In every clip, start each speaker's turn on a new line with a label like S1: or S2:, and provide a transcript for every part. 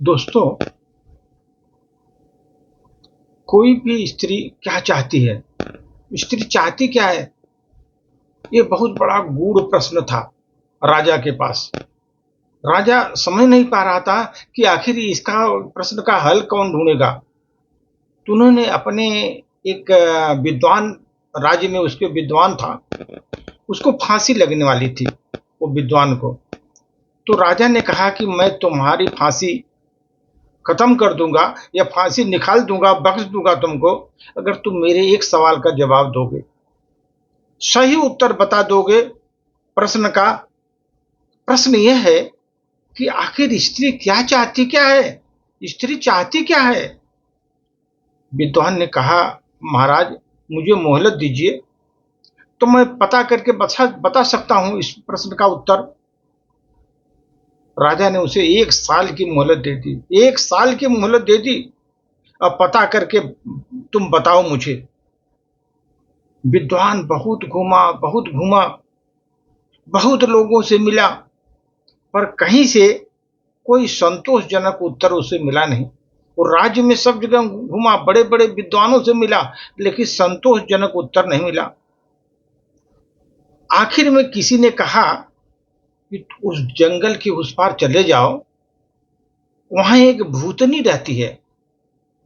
S1: दोस्तों, कोई भी स्त्री क्या चाहती है? स्त्री चाहती क्या है? ये बहुत बड़ा गूढ़ प्रश्न था राजा के पास। राजा समझ नहीं पा रहा था कि आखिर इसका प्रश्न का हल कौन ढूंढेगा। तो उन्होंने अपने एक विद्वान, राज्य में उसके विद्वान था, उसको फांसी लगने वाली थी, वो विद्वान को। तो राजा ने कहा कि मैं तुम्हारी फांसी खत्म कर दूंगा या फांसी निकाल दूंगा, बख्श दूंगा तुमको, अगर तुम मेरे एक सवाल का जवाब दोगे, सही उत्तर बता दोगे प्रश्न का। प्रश्न यह है कि आखिर स्त्री क्या चाहती क्या है? स्त्री चाहती क्या है? विद्वान ने कहा, महाराज, मुझे मोहलत दीजिए तो मैं पता करके बता सकता हूं इस प्रश्न का उत्तर। राजा ने उसे 1 साल की मोहलत दे दी। 1 साल की मोहलत दे दी। अब पता करके तुम बताओ मुझे। विद्वान बहुत घूमा, बहुत घूमा, बहुत लोगों से मिला, पर कहीं से कोई संतोषजनक उत्तर उसे मिला नहीं। वो राज्य में सब जगह घूमा, बड़े बड़े विद्वानों से मिला, लेकिन संतोषजनक उत्तर नहीं मिला। आखिर में किसी ने कहा कि उस जंगल के उस पार चले जाओ, वहां एक भूतनी रहती है।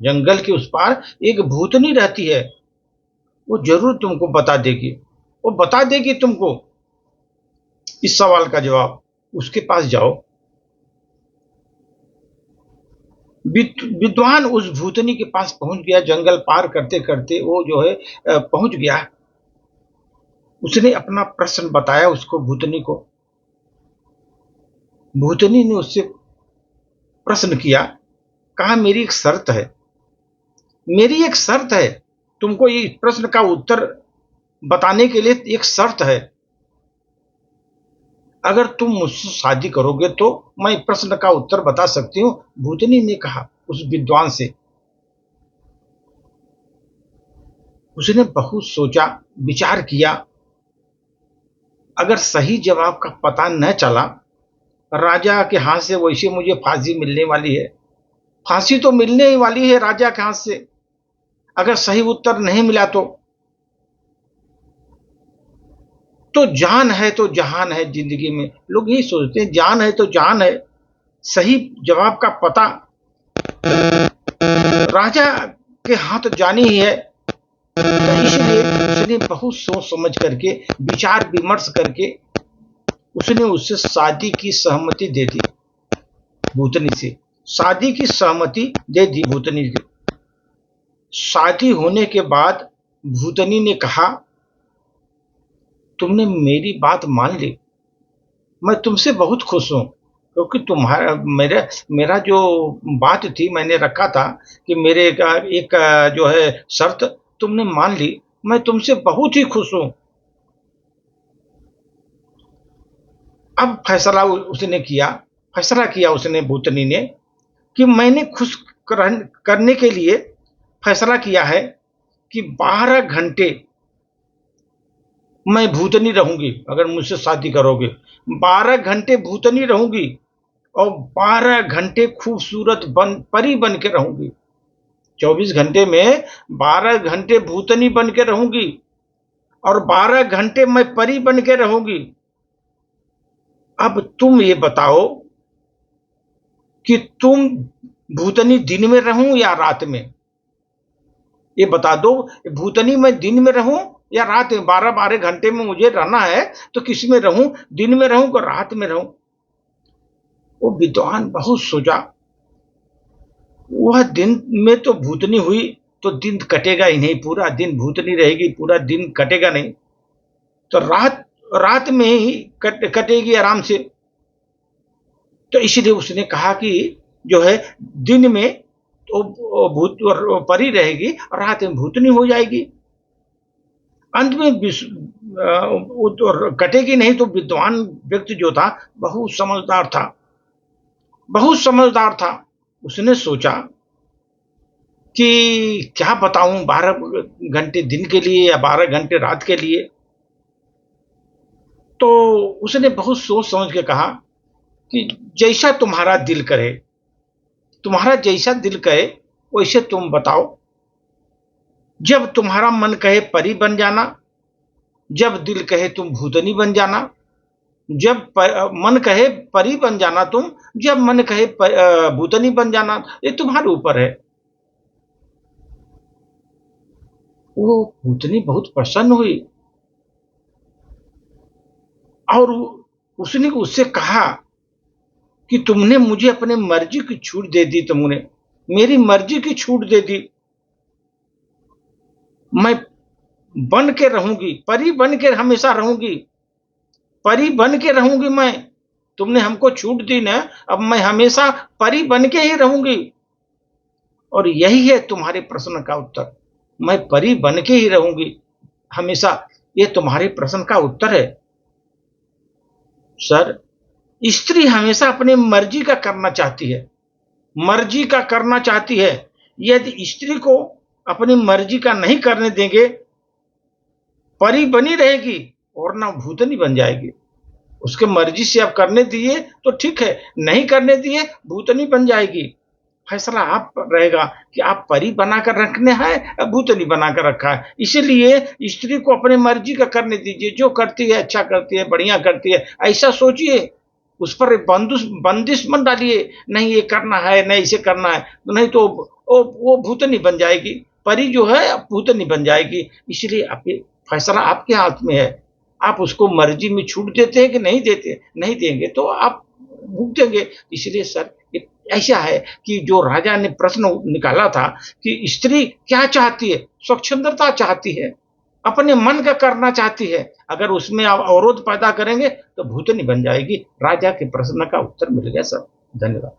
S1: जंगल के उस पार एक भूतनी रहती है, वो जरूर तुमको बता देगी। वो बता देगी तुमको इस सवाल का जवाब। उसके पास जाओ। विद्वान उस भूतनी के पास पहुंच गया। जंगल पार करते करते वो जो है पहुंच गया। उसने अपना प्रश्न बताया उसको, भूतनी को। भूतनी ने उससे प्रश्न किया, कहा, मेरी एक शर्त है, मेरी एक शर्त है, तुमको ये प्रश्न का उत्तर बताने के लिए एक शर्त है। अगर तुम मुझसे शादी करोगे तो मैं प्रश्न का उत्तर बता सकती हूँ। भूतनी ने कहा उस विद्वान से। उसने बहुत सोचा, विचार किया। अगर सही जवाब का पता न चला, राजा के हाथ से वैसे मुझे फांसी मिलने वाली है, फांसी तो मिलने ही वाली है राजा के हाथ से। अगर सही उत्तर नहीं मिला तो जान है तो जहान है। जिंदगी में लोग यही सोचते हैं, जान है तो जान है। सही जवाब का पता राजा के हाथ जानी ही है। तो इसलिए उसने बहुत सोच समझ करके, विचार विमर्श करके, उसने उससे शादी की सहमति दे दी। भूतनी से शादी की सहमति दे दी भूतनी से। शादी होने के बाद भूतनी ने कहा, तुमने मेरी बात मान ली, मैं तुमसे बहुत खुश हूं, क्योंकि तुम्हारा मेरा जो बात थी, मैंने रखा था कि मेरे का एक जो है शर्त, तुमने मान ली। मैं तुमसे बहुत ही खुश हूं। अब फैसला किया उसने, भूतनी ने, कि मैंने खुश करने के लिए फैसला किया है कि 12 घंटे मैं भूतनी रहूंगी। अगर मुझसे शादी करोगे, 12 घंटे भूतनी रहूंगी और 12 घंटे खूबसूरत परी बन के रहूंगी। 24 घंटे में 12 घंटे भूतनी बन के रहूंगी और 12 घंटे मैं परी बन के रहूंगी। अब तुम ये बताओ कि तुम भूतनी दिन में रहूं या रात में? ये बता दो, भूतनी मैं दिन में रहूं या रात में? 12 12 घंटे में मुझे रहना है तो किस में रहूं? दिन में रहूं कि रात में रहूं? वो विद्वान बहुत सोचा। वह दिन में तो भूतनी हुई तो दिन कटेगा ही नहीं, पूरा दिन भूतनी रहेगी, पूरा दिन कटेगा नहीं। तो रात रात में ही कटेगी आराम से। तो इसलिए उसने कहा कि जो है, दिन में तो भूत परी रहेगी और रात में भूतनी हो जाएगी। अंत में वो तो कटेगी नहीं। तो विद्वान व्यक्ति जो था, बहुत समझदार था, बहुत समझदार था। उसने सोचा कि क्या बताऊं, 12 घंटे दिन के लिए या 12 घंटे रात के लिए? तो उसने बहुत सोच समझ के कहा कि जैसा तुम्हारा दिल करे, तुम्हारा जैसा दिल कहे वैसे तुम बताओ। जब तुम्हारा मन कहे परी बन जाना, जब दिल कहे तुम भूतनी बन जाना, जब मन कहे परी बन जाना तुम, जब मन कहे भूतनी बन जाना, ये तुम्हारे ऊपर है। वो भूतनी बहुत प्रसन्न हुई और उसने उससे कहा कि तुमने मुझे अपने मर्जी की छूट दे दी, तुमने मेरी मर्जी की छूट दे दी। मैं बन के रहूंगी, परी बन के हमेशा रहूंगी, परी बन के रहूंगी मैं। तुमने हमको छूट दी ना, अब मैं हमेशा परी बन के ही रहूंगी। और यही है तुम्हारे प्रश्न का उत्तर। मैं परी बन के ही रहूंगी हमेशा, ये तुम्हारे प्रश्न का उत्तर है। सर, स्त्री हमेशा अपनी मर्जी का करना चाहती है, मर्जी का करना चाहती है। यदि स्त्री को अपनी मर्जी का नहीं करने देंगे, परी बनी रहेगी और ना भूतनी बन जाएगी। उसके मर्जी से आप करने दिए तो ठीक है, नहीं करने दिए भूतनी बन जाएगी। फैसला आप रहेगा कि आप परी बनाकर रखने हैं या भूतनी बनाकर रखा है। इसीलिए स्त्री को अपने मर्जी का करने दीजिए, जो करती है अच्छा करती है, बढ़िया करती है, ऐसा सोचिए। उस पर बंदिश मत डालिए, नहीं ये करना है, नहीं इसे करना है, नहीं तो वो भूतनी बन जाएगी, परी जो है भूतनी बन जाएगी। इसलिए आपके फैसला आपके हाथ में है। आप उसको मर्जी में छूट देते हैं कि नहीं देते, नहीं देंगे तो आप भुगतेंगे। इसलिए सर, ऐसा है कि जो राजा ने प्रश्न निकाला था कि स्त्री क्या चाहती है, स्वच्छंदता चाहती है, अपने मन का करना चाहती है। अगर उसमें आप अवरोध पैदा करेंगे तो भूतनी बन जाएगी। राजा के प्रश्न का उत्तर मिल गया सर। धन्यवाद।